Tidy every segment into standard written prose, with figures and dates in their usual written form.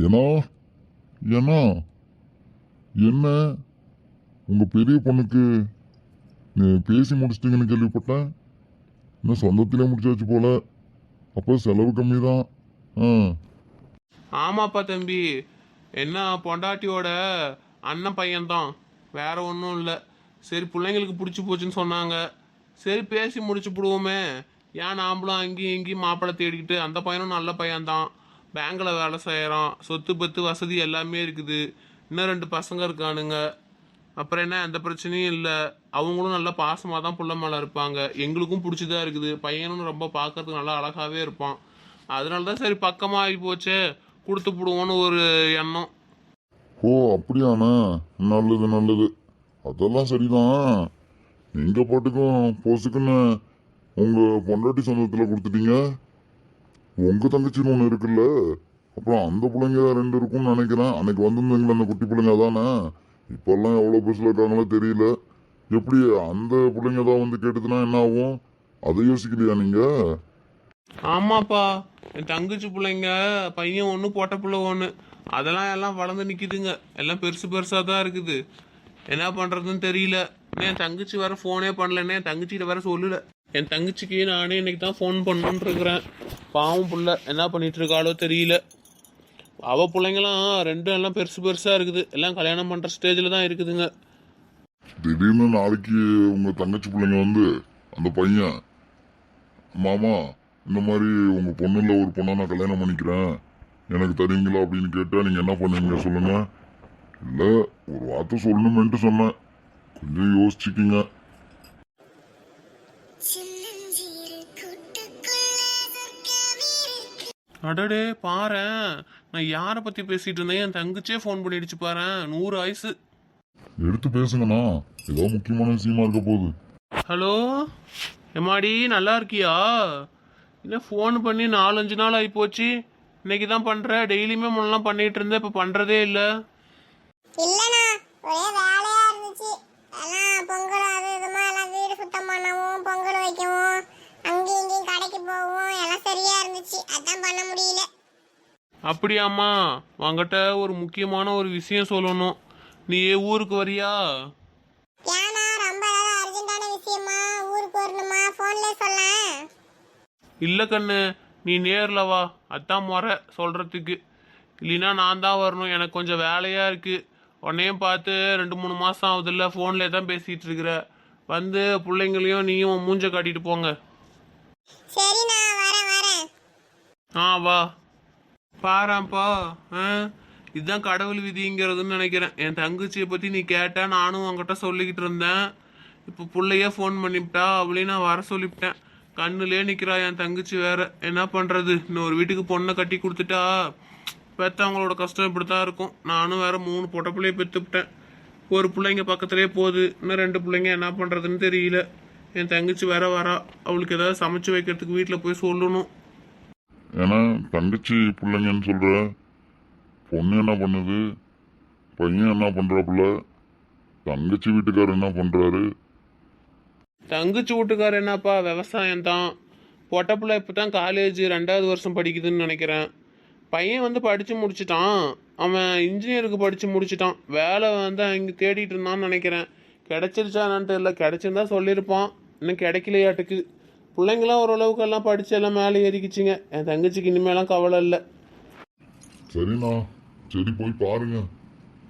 ஏன்னா ஏன்னா என்ன உங்க பெரிய பொண்ணுக்கு பேசி முடிச்சிட்டீங்கன்னு கேள்விப்பட்டேன். இன்னும் சொந்தத்திலே முடிச்சாச்சு போல. அப்போ செலவு கம்மி தான். ஆமாப்பா தம்பி, என்ன பொண்டாட்டியோட அண்ணன் பையன்தான், வேற ஒன்றும் இல்லை. சரி பிள்ளைங்களுக்கு பிடிச்சி போச்சுன்னு சொன்னாங்க, சரி பேசி முடிச்சு விடுவோமே. ஏன் நாம்பளும் அங்கேயும் இங்கேயும் மாப்பிள்ளை தேடிக்கிட்டு, அந்த பையனும் நல்ல பையன்தான், பேங்கில் வேலை செய்கிறான், சொத்து பத்து வசதி எல்லாமே இருக்குது, இன்னும் 2 பசங்க இருக்கானுங்க. அப்புறம் என்ன, எந்த பிரச்சனையும் இல்லை. அவங்களும் நல்லா பாசமாக தான் புள்ள மேலே இருப்பாங்க, எங்களுக்கும் பிடிச்சிதான் இருக்குது. பையனும் ரொம்ப பார்க்கறதுக்கு நல்லா அழகாகவே இருப்பான். அதனால தான் சரி பக்கமாக ஆகி போச்சே, கொடுத்து விடுவோன்னு ஒரு எண்ணம். ஓ அப்படியாண்ணா, நல்லது நல்லது. அதெல்லாம் சரிதான். நீங்க பாட்டுக்கும் போசுக்குன்னு உங்க பொண்டாட்டி சொந்தத்துல கொடுத்துட்டீங்க. உங்க தங்கச்சின்னு ஒண்ணு இருக்குல்ல, அப்புறம் அந்த பிள்ளைங்க 2 இருக்கும்னு நினைக்கிறேன். அன்னைக்கு வந்திருந்தீங்களா அந்த குட்டி பிள்ளைங்க அதானே? இப்பெல்லாம் எவ்வளவு பெருசுல இருக்காங்களோ தெரியல. எப்படி அந்த பிள்ளைங்க தான் வந்து கேட்டுதுன்னா என்ன ஆகும்? அதை யோசிக்கலையா நீங்க? ஆமாப்பா, என் தங்கச்சி பிள்ளைங்க, பையன் ஒன்று பொட்ட பிள்ளை ஒன்று, அதெல்லாம் எல்லாம் வளர்ந்து நிற்கிதுங்க. எல்லாம் பெருசு பெருசாக தான் இருக்குது. என்ன பண்ணுறதுன்னு தெரியல. என் தங்கச்சி வேற ஃபோனே பண்ணலன்னே, என் தங்கச்சிகிட்ட வேற சொல்லல. என் தங்கச்சிக்கு நானே இன்னைக்கு தான் ஃபோன் பண்ணணுன்னு இருக்கிறேன். பாவம் புள்ள என்ன பண்ணிட்டு இருக்காளோ தெரியல. அவ பிள்ளைங்களாம் 2 எல்லாம் பெருசு பெருசாக இருக்குது, எல்லாம் கல்யாணம் பண்ணுற ஸ்டேஜில் தான் இருக்குதுங்க. திடீர்னு நாளைக்கு உங்க தங்கச்சி பிள்ளைங்க வந்து அந்த பையன், மாமா இந்த மாதிரி உங்க பொண்ணுல ஒரு பொண்ணை நான் கல்யாணம் பண்ணிக்கிறேன், எனக்கு தருவீங்களா அப்படின்னு கேட்டா நீங்க என்ன பண்ணுவீங்க சொல்லுங்க? இல்ல ஒரு வார்த்தை சொல்லணும்னு சொன்னேன், கொஞ்சம் யோசிச்சுக்கிங்க. அடடே பாரேன், நான் யாரை பற்றி பேசிகிட்டு இருந்தேன், என் தங்கச்சியே ஃபோன் பண்ணிடுச்சு பாரேன். 100 ஆயுசு. எடுத்து பேசுங்கண்ணா, ஏதோ முக்கியமான விஷயமா இருக்க போகுது. ஹலோ எம்மாடி, நல்லா இருக்கியா? இல்லை ஃபோன் பண்ணி 4-5 நாள் ஆகி போச்சு, இன்னைக்கு தான் பண்ணுற. டெய்லியுமே முன்னெல்லாம் பண்ணிகிட்டு இருந்தேன், இப்போ பண்ணுறதே இல்லை. இல்லண்ணா, ஒரே வேலையா இருந்துச்சு. எல்லாம் பொங்கல் அது இதுமா எல்லாம் வீடு சுத்தம் பண்ணவும், பொங்கல் வைக்கவும், அங்கேயும் இங்கேயும் கடைக்கு போகவும் எல்லாம் சரியா இருந்துச்சு. அதான் பண்ண முடியல. அப்படியாம்மா, உங்ககிட்ட ஒரு முக்கியமான ஒரு விஷயம் சொல்லணும். நீ ஊருக்கு வரியா? ஏன்னா ரொம்ப ஏதாவது அர்ஜென்ட்டான விஷயமா ஊருக்கு வரணுமா? ஃபோன்லேயே சொல்ல. இல்லை கண்ணு, நீ நேரில் வா, அதான் முறை சொல்கிறதுக்கு. இல்லைன்னா நான் தான் வரணும், எனக்கு கொஞ்சம் வேலையாக இருக்குது. உன்னையும் பார்த்து 2-3 மாதம் ஆகுதுல்ல, ஃபோன்லேயே தான் பேசிகிட்டு இருக்கிற. வந்து பிள்ளைங்களையும் நீயும் மூஞ்ச காட்டிட்டு போங்க. சரிண்ணா, வரேன் வரேன். வா. பாராப்பா, இதுதான் கடவுள் விதிங்கிறதுன்னு நினைக்கிறேன். என் தங்கச்சியை பற்றி நீ கேட்டா, நானும் அவங்ககிட்ட சொல்லிக்கிட்டு இருந்தேன். இப்போ பிள்ளையே ஃபோன் பண்ணிவிட்டா, அவளையும் நான் வர சொல்லிவிட்டேன். கண்ணுலே நிற்கிறா என் தங்கச்சி வேற. என்ன பண்ணுறது, இன்னொரு வீட்டுக்கு பொண்ணை கட்டி கொடுத்துட்டா பெற்றவங்களோட கஷ்டம் இப்படி தான் இருக்கும். நானும் வேற 3 பொட்டை பிள்ளைய பெற்றுவிட்டேன். ஒரு பிள்ளைங்க பக்கத்துலேயே போகுது, இன்னும் 2 பிள்ளைங்க என்ன பண்ணுறதுன்னு தெரியல. என் தங்கச்சி வேற வரா, அவளுக்கு ஏதாவது சமைச்சு வைக்கிறதுக்கு வீட்டில் போய் சொல்லணும். ஏன்னா தங்கச்சி பிள்ளைங்கன்னு சொல்ற, பொண்ணு என்ன பண்ணுது, பையன் என்ன பண்றாப்புல, தங்கச்சி வீட்டுக்காரர் என்ன பண்றாரு? தங்கச்சி வீட்டுக்காரர் என்னப்பா, விவசாயம் தான். பொட்டப்பிள்ளை இப்போ தான் காலேஜ் 2வது வருஷம் படிக்குதுன்னு நினைக்கிறேன். பையன் வந்து படித்து முடிச்சிட்டான், அவன் இன்ஜினியருக்கு படித்து முடிச்சிட்டான். வேலை வந்து அங்கே தேடிட்டு இருந்தான்னு நினைக்கிறேன். கிடைச்சிருச்சா என்னன்னு தெரியல, கிடைச்சிருந்தா சொல்லியிருப்பான். இன்னும் கிடைக்கலையாட்டுக்கு. பிள்ளைங்களாம் ஓரளவுக்கு எல்லாம் படித்து எல்லாம் மேலே ஏறிக்கிச்சிங்க. என் தங்கச்சிக்கு இனிமேலாம் கவலை இல்லை. சரிண்ணா, சரி போய் பாருங்க.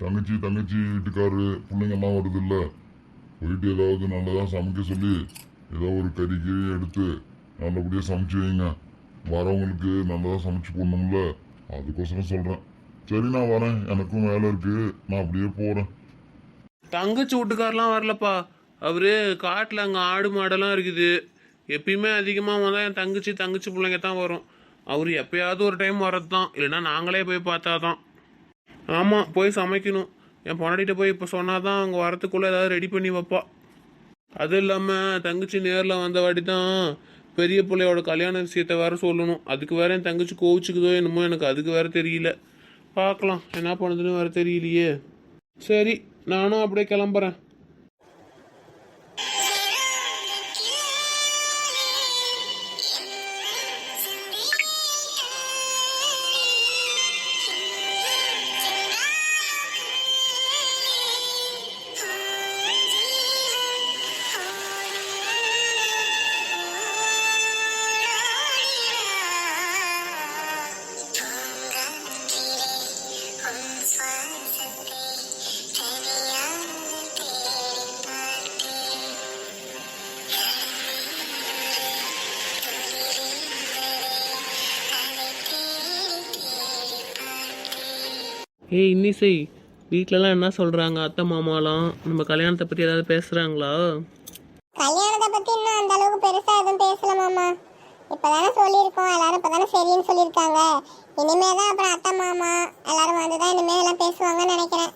தங்கச்சி வீட்டுக்காரு பிள்ளைங்க எல்லாம் வருது இல்ல, போயிட்டு ஏதாவது நல்லதா சமைக்க சொல்லி ஏதோ ஒரு கறிக்கு எடுத்து நல்லபடியா சமைச்சு வைங்க. வரவங்களுக்கு நல்லதா சமைச்சு போடணும்ல, அதுக்கோசரம் சொல்றேன். சரி நான் வரேன், எனக்கும் வேலை இருக்கு, நான் அப்படியே போறேன். தங்கச்சி வீட்டுக்காரெலாம் வரலப்பா, அவரு காட்டில் அங்கே ஆடு மாடெல்லாம் இருக்குது. எப்பயுமே அதிகமாக வந்தால் என் தங்கச்சி பிள்ளைங்க தான் வரும். அவர் எப்பயாவது ஒரு டைம் வர்றது தான், இல்லைன்னா நாங்களே போய் பார்த்தா தான். ஆமாம், போய் சமைக்கணும். என் பொண்டாட்டிகிட்ட போய் இப்போ சொன்னால் தான் அவங்க வரத்துக்குள்ளே ஏதாவது ரெடி பண்ணி வைப்பா. அதுவும் இல்லாமல் தங்கச்சி நேரில் வந்த வாட்டி தான் பெரிய பிள்ளையோட கல்யாண விஷயத்த வேற சொல்லணும். அதுக்கு வேற என் தங்கச்சி கோவிச்சுக்குதோ என்னமோ, எனக்கு அதுக்கு வேற தெரியல. பார்க்கலாம் என்ன பண்ணுதுன்னு வேற தெரியலையே. சரி, நானும் அப்படியே கிளம்புறேன். ஏய் இன்னிசை, வீட்டிலலாம் என்ன சொல்கிறாங்க அத்தை மாமாலாம்? நம்ம கல்யாணத்தை பற்றி ஏதாவது பேசுகிறாங்களா? கல்யாணத்தை பத்தி இன்னும் அந்த அளவுக்கு பெருசா எதுவும் பேசல மாமா. இப்பதானே சொல்லியிருக்கோம், எல்லாரும் இப்பதானே சரின்னு சொல்லியிருக்காங்க. இனிமேதான் அப்புறம் அத்தை மாமா எல்லாரும் வந்துதான் இனிமே எல்லாம் பேசுவாங்கன்னு நினைக்கிறேன்.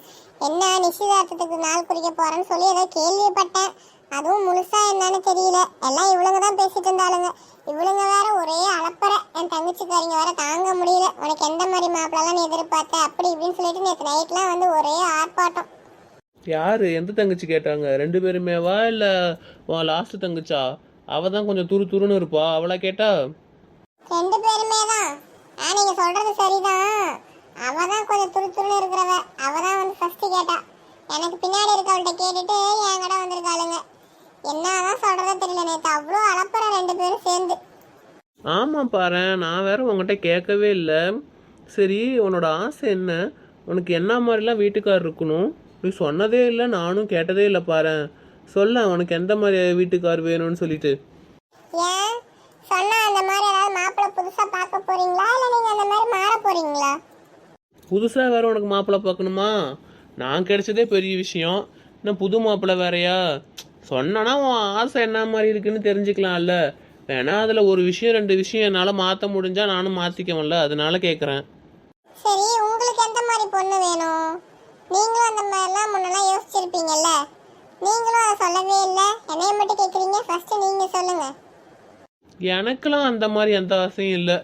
என்ன நிச்சயதார்த்தத்துக்கு நாள் குறிக்க போறேன்னு சொல்லி ஏதோ கேள்விப்பட்டேன். அதுவும் முழுசா என்னன்னு தெரியல. எல்லாம் இவளுங்க தான் பேசிட்டு இருந்தாளுங்க. இவளுங்க வேற ஒரே அலப்பறை. என் தங்கச்சிக்காரிங்க வேற தாங்க முடியல. உனக்கு எந்த மாதிரி மாப்பிள்ளலாம் நீ எதிர்பார்த்த அப்படி இப்படின்னு சொல்லிட்டு நேற்று நைட்லாம் வந்து ஒரே ஆர்ப்பாட்டம். யார் எந்த தங்கச்சி கேட்டாங்க? 2 பேருமேவா இல்லை லாஸ்ட்டு தங்கச்சா? அவள் தான் கொஞ்சம் துரு துருன்னு இருப்பா, அவளை கேட்டா? 2 பேருமே தான். நீங்க சொல்றது சரிதான். அவ தான் கொஞ்சம் துருத்துருன்னு இருக்கிறவ. அவ தான் வந்து ஃபர்ஸ்ட் கேட்டா. எனக்கு பின்னாடி இருக்கவள்கிட்ட கேட்டுட்டு என் கடை வந்திருக்காளுங்க. என்னதான் சொல்றதோ தெரியல. நேற்று அவ்வளோ அலப்பற 2 பேரும் சேர்ந்து. ஆமாம் பாரு, நான் வேற உங்ககிட்ட கேட்கவே இல்லை. சரி, உன்னோட ஆசை என்ன? உனக்கு என்ன மாதிரிலாம் வீட்டுக்கார் இருக்கணும்? நீ சொன்னதே இல்லை, நானும் கேட்டதே இல்லை பாரு. சொல்ல, உனக்கு எந்த மாதிரி வீட்டுக்கார் வேணும்னு சொல்லிட்டு. ஏன் சொன்னா அந்த மாதிரி ஏதாவது மாப்பிள்ளை புதுசா பார்க்க போறீங்களா இல்ல நீங்க அந்த மாதிரி மாற போறீங்களா? புதுசாக வேற உனக்கு மாப்பிள்ளை பார்க்கணுமா? நான் கிடைச்சதே பெரிய விஷயம், இன்னும் புது மாப்பிள்ளை வேறையா? சொன்னா உன் ஆசை என்ன மாதிரி இருக்குன்னு தெரிஞ்சுக்கலாம்ல. வேணா அதில் ஒரு விஷயம் 2 விஷயம் என்னால் மாற்ற முடிஞ்சா நானும் மாற்றிக்கவன்ல, அதனால கேட்குறேன். சரி, உங்களுக்கு எந்த மாதிரி பொண்ணு வேணும்? நீங்களும் அந்த மாதிரிலாம் முன்னெல்லாம் யோசிச்சிருப்பீங்கல்ல. நீங்களும் அதை சொல்லவே இல்லை. என்னைய மட்டும் கேட்குறீங்க. ஃபர்ஸ்ட் நீங்க சொல்லுங்க. எனக்கெல்லாம் அந்த மாதிரி எந்த ஆசையும் இல்லை.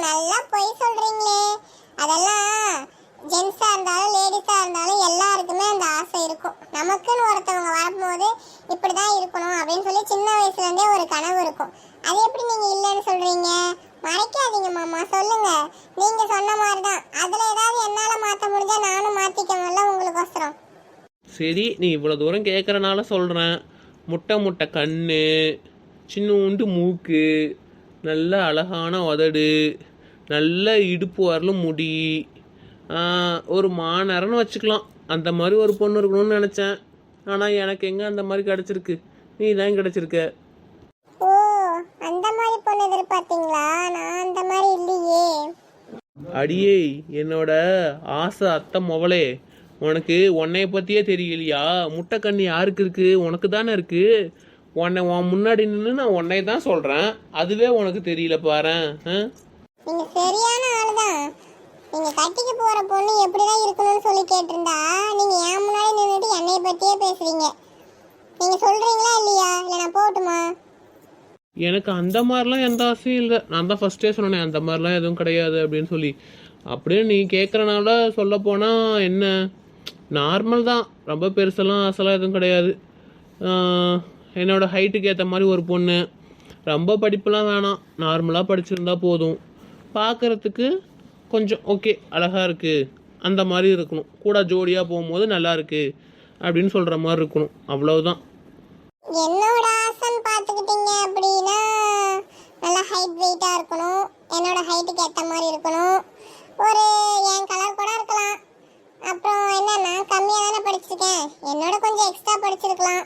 நல்லா பொய் சொல்றீங்களே. அதெல்லாம் ஜென்ஸா இருந்தாலும் லேடிஸா இருந்தாலும் எல்லாருக்குமே அந்த ஆசை இருக்கும். நமக்குன்னு ஒருத்தவங்க வரும்போது இப்படிதான் இருக்கணும் அப்படின்னு சொல்லி சின்ன வயசுல இருந்தே ஒரு கனவு இருக்கும். அது எப்படி நீங்க இல்லைன்னு சொல்றீங்க? மறைக்காதீங்க மாமா, சொல்லுங்க. நீங்க சொன்ன மாதிரிதான். அதுல ஏதாவது என்னால மாத்த முடிஞ்சா நானும் மாத்திக்கணும்ல உங்களுக்கோசரம். சரி, நீ இவ்வளோ தூரம் கேட்குறனால சொல்கிறேன். முட்டை முட்டை கண்ணு, சின்னூண்டு மூக்கு, நல்ல அழகான உதடு, நல்ல இடுப்பு வரலும் முடி, ஒரு மாநரன்னு வச்சுக்கலாம். அந்த மாதிரி ஒரு பொண்ணு இருக்கணும்னு நினச்சேன். ஆனால் எனக்கு எங்கே அந்த மாதிரி கிடச்சிருக்கு? நீ தான் கிடச்சிருக்க. ஓ, அந்த மாதிரி பொண்ணு எதிர்பார்த்தீங்களா? நான் அந்த மாதிரி இல்லையே. அடியே, என்னோட ஆசை அத்தை மொவளே, உனக்கு உன்னைய பற்றியே தெரியலையா? முட்டை கண்ணு யாருக்கு இருக்குது? உனக்கு தானே இருக்குது. உன் முன்னாடி நின்று நான் உன்னை தான் சொல்கிறேன், அதுவே உனக்கு தெரியல பாரேன். நீங்க சரியான ஆளுதான். நீங்க கட்டிக்கு போற பொண்ணு எப்படிதான் இருக்கணும்னு சொல்லி கேட்டிருந்தா நீங்க என் முன்னாடி நின்றுட்டு என்னைய பத்தியே பேசுறீங்க. நீங்க சொல்றீங்களா இல்லையா? இல்ல நான் போட்டுமா? எனக்கு அந்த மாதிரிலாம் எந்த ஆசையும் இல்லை. நான் தான் ஃபஸ்ட்டே சொன்னேன் அந்த மாதிரிலாம் எதுவும் கிடையாது அப்படின்னு சொல்லி. அப்படியே நீ கேட்குறனால சொல்ல போனால் என்ன, நார்மல் தான், ரொம்ப பெருசெல்லாம் ஆசைலாம் எதுவும் கிடையாது. என்னோடய ஹைட்டுக்கு ஏற்ற மாதிரி ஒரு பொண்ணு, ரொம்ப படிப்புலாம் வேணாம், நார்மலாக படிச்சிருந்தா போதும். பார்க்குறதுக்கு கொஞ்சம் ஓகே, அழகாக இருக்குது, அந்த மாதிரி இருக்கணும். கூட ஜோடியாக போகும்போது நல்லா இருக்குது அப்படின்னு சொல்கிற மாதிரி இருக்கணும், அவ்வளவுதான். என்னோட ஆசைன்னு பார்த்துக்கிட்டீங்க அப்படின்னா நல்லா ஹைட் வெயிட்டாக இருக்கணும். என்னோட ஹைட்டுக்கு ஏற்ற மாதிரி இருக்கணும். ஒரு என் கலர் கூட இருக்கலாம். அப்புறம் என்ன, நான் கம்மியாக தானே படிச்சிருக்கேன், என்னோட கொஞ்சம் எக்ஸ்ட்ரா படிச்சிருக்கலாம்.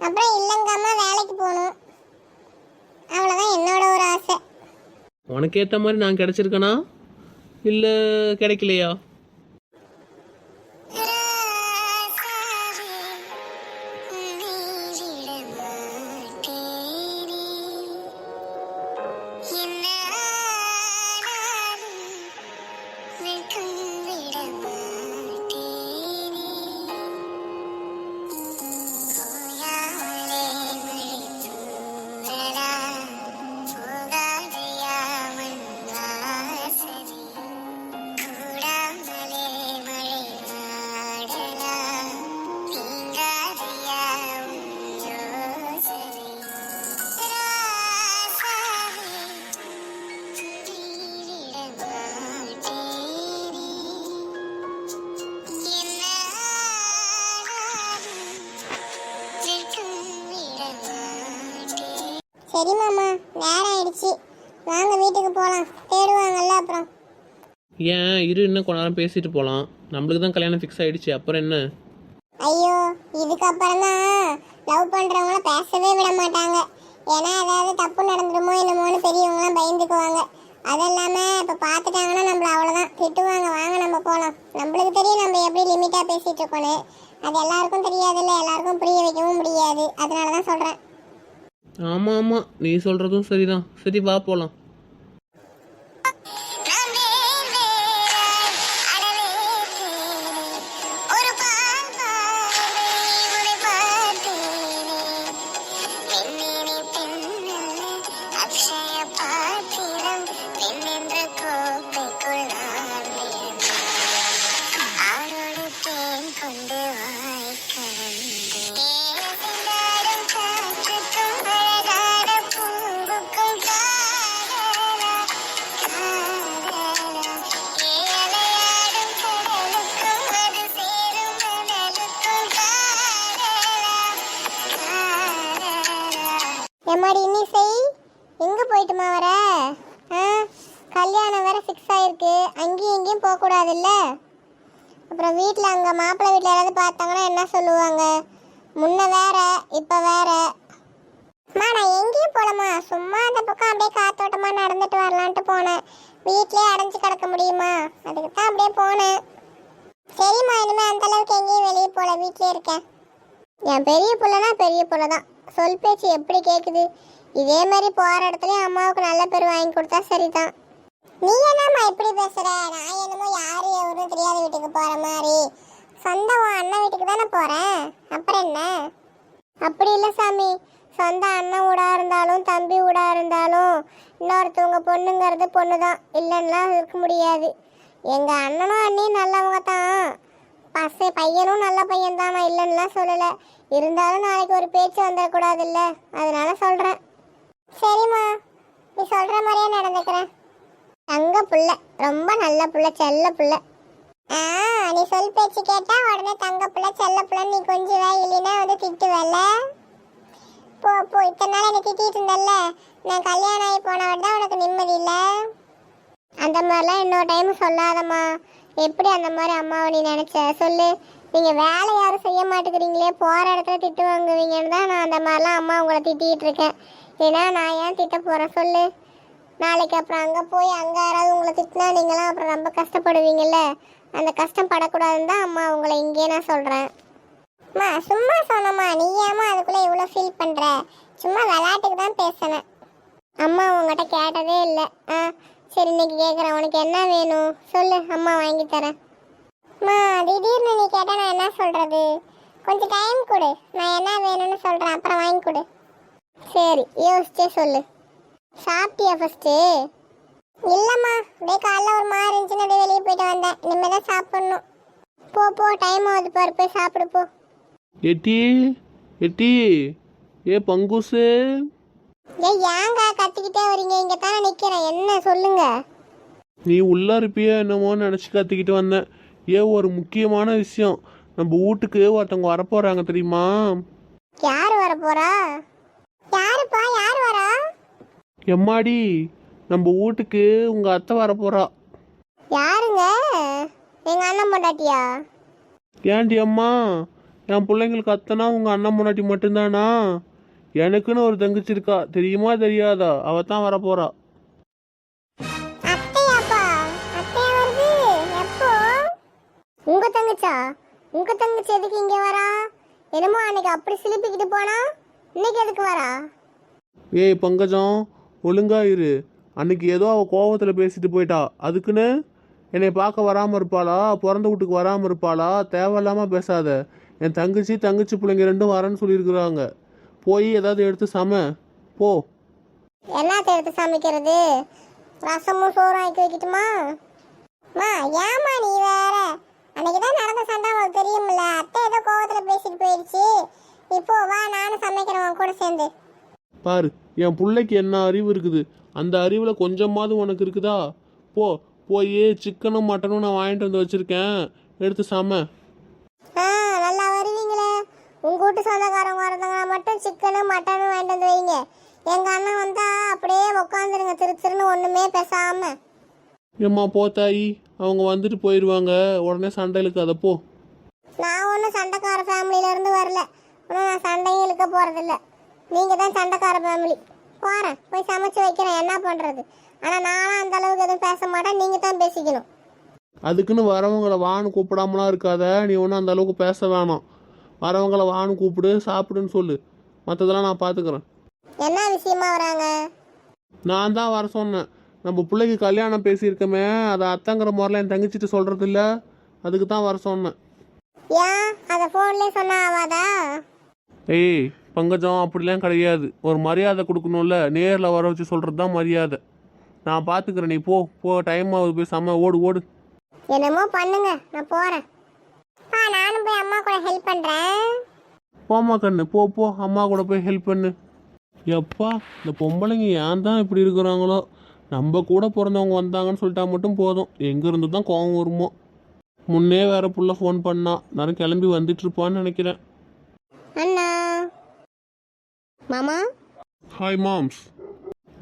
அப்புறம் இல்லைங்காம வேலைக்கு போகணும். அவ்வளோதான் என்னோட ஒரு ஆசை. உனக்கு ஏற்ற மாதிரி நான் கிடச்சிருக்கேனா இல்லை கிடைக்கலையா? சரி மாமா, நேரம் ஆயிடுச்சு, வாங்க வீட்டுக்கு போகலாம். தேடுவாங்கல்ல அப்புறம். ஏன் இரு, இன்னும் கொஞ்ச நேரம் பேசிட்டு போகலாம். நம்மளுக்கு தான் கல்யாணம் ஃபிக்ஸ் ஆகிடுச்சு, அப்புறம் என்ன? ஐயோ, இதுக்கப்புறம் தான் லவ் பண்ணுறவங்கள பேசவே விட மாட்டாங்க. ஏன்னா ஏதாவது தப்பு நடந்துடுமோ என்னமோன்னு பெரியவங்களாம் பயந்துக்குவாங்க. அது இல்லாம இப்ப பாத்துட்டாங்கன்னா நம்மள அவ்வளவுதான் திட்டுவாங்க. வாங்க நம்ம போலாம். நம்மளுக்கு தெரியும் நம்ம எப்படி லிமிட்டா பேசிட்டு இருக்கோன்னு. அது எல்லாருக்கும் தெரியாதுல்ல, எல்லாருக்கும் புரிய வைக்கவும் முடியாது. அதனாலதான் சொல்றேன். ஆமாம் ஆமாம், நீ சொல்கிறதும் சரிதான். சரி வா போகலாம். எம்மாடி இன்னிசை, எங்க போயிட்டுமா வர? கல்யாணம் வேற ஃபிக்ஸ் ஆயிருக்கு. அங்கேயும் இங்கேயும் போகக்கூடாதுல்ல. அப்புறம் வீட்டில் அங்கே மாப்பிள்ளை வீட்டில் யாராவது பார்த்தாங்கன்னா என்ன சொல்லுவாங்க? முன்ன வேற இப்போ வேற. அம்மா நான் எங்கேயும் போகலம்மா, சும்மா அந்த பக்கம் அப்படியே காத்தோட்டமாக நடந்துட்டு வரலான்ட்டு போனேன். வீட்லயே அடைஞ்சு கிடக்க முடியுமா? அதுக்கு தான் அப்படியே போனேன். சரிம்மா, இனிமேல் அந்த அளவுக்கு எங்கேயும் வெளியே போகல, வீட்லயே இருக்கேன். என் பெரிய பிள்ளைனா பெரிய பிள்ளை தான், சொல் பேச்சு எப்படி கேட்குது. இதே மாதிரி போகிற இடத்துலையும் அம்மாவுக்கு நல்ல பேர் வாங்கி கொடுத்தா சரிதான். நீ என்னம்மா இப்படி பேசுற? நான் என்னமோ யாரு எவரும் தெரியாத வீட்டுக்கு போற மாதிரி. சொந்த உன் அண்ணன் வீட்டுக்கு தானே போறேன், அப்புறம் என்ன? அப்படி இல்லை சாமி, சொந்த அண்ணன் ஊடா இருந்தாலும் தம்பி ஊடா இருந்தாலும் இன்னொருத்தவங்க பொண்ணுங்கிறது பொண்ணு தான், இல்லைன்னா இருக்க முடியாது. எங்கள் அண்ணனும் அண்ணியும் நல்லவங்க தான், பையனும் நல்ல பையன் தான், நான் இல்லைன்னுலாம் சொல்லலை. இருந்தாலும் நாளைக்கு ஒரு பேச்சு வந்துடக்கூடாதுல்ல, அதனால சொல்கிறேன். சரிம்மா, நீ சொல்கிற மாதிரியே நடந்துக்கிறேன். தங்க புள்ள, ரொம்ப நல்ல புள்ள, செல்ல புள்ள. நீ சொல் பேச்சு கேட்டா உடனே தங்க புள்ள செல்ல புள்ளன்னு நீ கொஞ்சம் இல்லைன்னா வந்து திட்டுவல்ல. போ போ, இத்தனை நாள் என்னை திட்டிட்டு இருந்தல்ல, நான் கல்யாணம் ஆகி போனவன் தான் உனக்கு நிம்மதி இல்லை. அந்த மாதிரிலாம் இன்னொரு டைம் சொல்லாதம்மா. எப்படி அந்த மாதிரி அம்மாவை நீ நினச்ச சொல்லு? நீங்கள் வேலை யாரும் செய்ய மாட்டேங்கிறீங்களே, போகிற இடத்துல திட்டு வாங்குவீங்கன்னு தான் நான் அந்த மாதிரிலாம் அம்மா உங்களை திட்டிகிட்டு இருக்கேன். ஏன்னா நான் ஏன் திட்ட போகிறேன் சொல்லு? நாளைக்கு அப்புறம் அங்கே போய் அங்கே யாராவது உங்களை திட்டினா நீங்களாம் அப்புறம் ரொம்ப கஷ்டப்படுவீங்கல்ல. அந்த கஷ்டம் படக்கூடாதுன்னு தான் அம்மா உங்களை இங்கே நான் சொல்கிறேன். அம்மா சும்மா சொன்னம்மா, நீ ஏமா அதுக்குள்ளே இவ்வளோ ஃபீல் பண்ணுற? சும்மா விளையாட்டுக்கு தான் பேசினேன். அம்மா உங்கள்கிட்ட கேட்டதே இல்லை. சரி இன்னைக்கு கேட்குறேன், உனக்கு என்ன வேணும் சொல்லு, அம்மா வாங்கி தரேன். அம்மா திடீர்னு நீ கேட்டால் நான் என்ன சொல்கிறது? கொஞ்சம் டைம் கொடு, நான் என்ன வேணும்னு சொல்கிறேன், அப்புறம் வாங்கி கொடு. சரி யோசிச்சே சொல்லு. சாப்பிட்டியா ஃபஸ்ட்டு? இல்லைம்மா, அப்படியே காலைல ஒரு மாதிரி இருந்துச்சுன்னு அப்படியே வெளியே போயிட்டு வந்தேன். இனிமேல் தான் சாப்பிட்ணும். போ போ, டைம் ஆகுது பாரு, போய் சாப்பிடு போ. எட்டி எட்டி, ஏ பங்குசு. ஏங்க கத்திக்கிட்டே வரீங்க? இங்கே தானே நிற்கிறேன், என்ன சொல்லுங்க? நீ உள்ளே இருப்பியா என்னமோன்னு நினச்சி கத்திக்கிட்டு வந்தேன். ஒரு முக்கியமான விஷயம், நம்ம வீட்டுக்கு ஒருத்தவங்க வரப்போகிறாங்க தெரியுமா? யார் வர போறா? யாருப்பா, யார் வரா? எம்மாடி, நம்ம வீட்டுக்கு உங்கள் அத்தை வரப்போகிறா. யாருங்க? எங்கள் அண்ணன் பொண்டாட்டியா? ஏன்டி அம்மா, என் பிள்ளைங்களுக்கு அத்தைனா உங்கள் அண்ணன் பொண்டாட்டி மட்டும்தானா? எனக்குன்னு ஒரு தங்கச்சி இருக்கா, தெரியுமா தெரியாதா? அவ தான் வரப்போகிறா. அத்தையாப்பா? அத்தையா வருது? எப்போ? உங்க தங்கச்சா? உங்க தங்கச்சி எதுக்கு இங்க வரா? என்னமோ அன்னைக்கு அப்படி சிலிப்பிக்கிட்டு போனா, இன்னைக்கு எதுக்கு வரா? ஏய் பங்கஜம், ஒழுங்கா இரு. அன்னைக்கு ஏதோ அவள் கோவத்தில் பேசிட்டு போயிட்டா, அதுக்குன்னு என்னை பார்க்க வராமல் இருப்பாளா? பிறந்த வீட்டுக்கு வராமல் இருப்பாளா? தேவையில்லாமல் பேசாத. என் தங்கச்சி பிள்ளைங்க ரெண்டும் வரேன்னு சொல்லியிருக்கிறாங்க. போய் ஏதாவது எடுத்து சம போ. என்னத்தை எடுத்து சமைக்கிறது? ரசமும் சோறும் ஆக்கி வைக்கட்டுமா? ஏமா நீ வேற? அன்னைக்கு தான் நடந்த சண்டை உங்களுக்கு தெரியுமில்ல. அத்தை ஏதோ கோவத்தில் பேசிட்டு போயிடுச்சு. இப்போ வா, நானும் சமைக்கிறேன் உன் கூட சேர்ந்து. பாரு, என் பிள்ளைக்கு என்ன அறிவு இருக்குது, அந்த அறிவில் கொஞ்சமாவது உனக்கு இருக்குதா? போய் சிக்கனும் மட்டனும் நான் வாங்கிட்டு வந்து வச்சுருக்கேன், எடுத்து சம. நல்லா வருவீங்களே. உங்கள் வீட்டு சொந்தக்காரங்க வரதுங்க மட்டும் சிக்கனும் மட்டனும் வாங்கிட்டு வந்து வைங்க. எங்கள் அண்ணன் வந்தால் அப்படியே உட்காந்துருங்க திருன்னு ஒன்றுமே பேசாமல். ஏம்மா போ தாயி, அவங்க வந்துட்டு போயிடுவாங்க, உடனே சண்டைகளுக்கு அதை போ. நான் ஒன்றும் சண்டைக்கார ஃபேமிலியிலேருந்து வரல, ஒன்றும் நான் சண்டையும் இழுக்க போகிறதில்ல. நீங்கள் தான் சண்டைக்கார ஃபேமிலி. போகிறேன், போய் சமைச்சு வைக்கிறேன், என்ன பண்ணுறது? ஆனா நானும் அந்த அளவுக்கு எதுவும் பேச மாட்டேன், நீங்க தான் பேசிக்கணும். அதுக்குன்னு வரவங்களை வான்னு கூப்பிடாமலாம் இருக்காத. நீ ஒன்றும் அந்த அளவுக்கு பேச வேணாம். வரவங்களை வான்னு கூப்பிடு, சாப்பிடுன்னு சொல்லு. மற்றதெல்லாம் நான் பார்த்துக்கிறேன். என்ன விஷயமா வராங்க? நான் தான் வர சொன்னேன். நம்ம பிள்ளைக்கு கல்யாணம் பேசியிருக்கமே, அதை அத்தங்கிற முறையில் என் தங்கச்சிட்டு சொல்கிறது இல்லை. அதுக்கு தான் வர சொன்னேன். ஏன் அதை ஃபோன்லேயே சொன்னா ஆவாதா? ஏய் பங்கஜம், அப்படிலாம் கிடையாது. ஒரு மரியாதை கொடுக்கணும்ல, நேரில் வர வச்சு சொல்கிறது தான் மரியாதை. நான் பார்த்துக்கிறேன், நீ போ போ. டைம் ஆகுது, போய் செம்ம ஓடு ஓடு. என்னமோ பண்ணுங்க, நான் போறேன். நானும் போய் அம்மா கூட ஹெல்ப் பண்றேன். போம்மா கண்ணு, போ போ, அம்மா கூட போய் ஹெல்ப் பண்ணு. எப்பா, இந்த பொம்பளைங்க ஏன் தான் இப்படி இருக்கிறாங்களோ. நம்ம கூட பிறந்தவங்க வந்தாங்கன்னு சொல்லிட்டா மட்டும் போதும், எங்கேருந்து தான் கோவம் வருமோ. முன்னே வேற புள்ள ஃபோன் பண்ணா, நான் கிளம்பி வந்துட்டு இருப்பான்னு நினைக்கிறேன். அண்ணா, மாமா, ஹாய் மாம்ஸ்.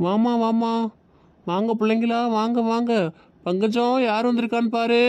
வாமா வாமா, வாங்க பிள்ளைங்களா, வாங்க வாங்க. பங்கஜம் யார் வந்திருக்கான்னு பாரு.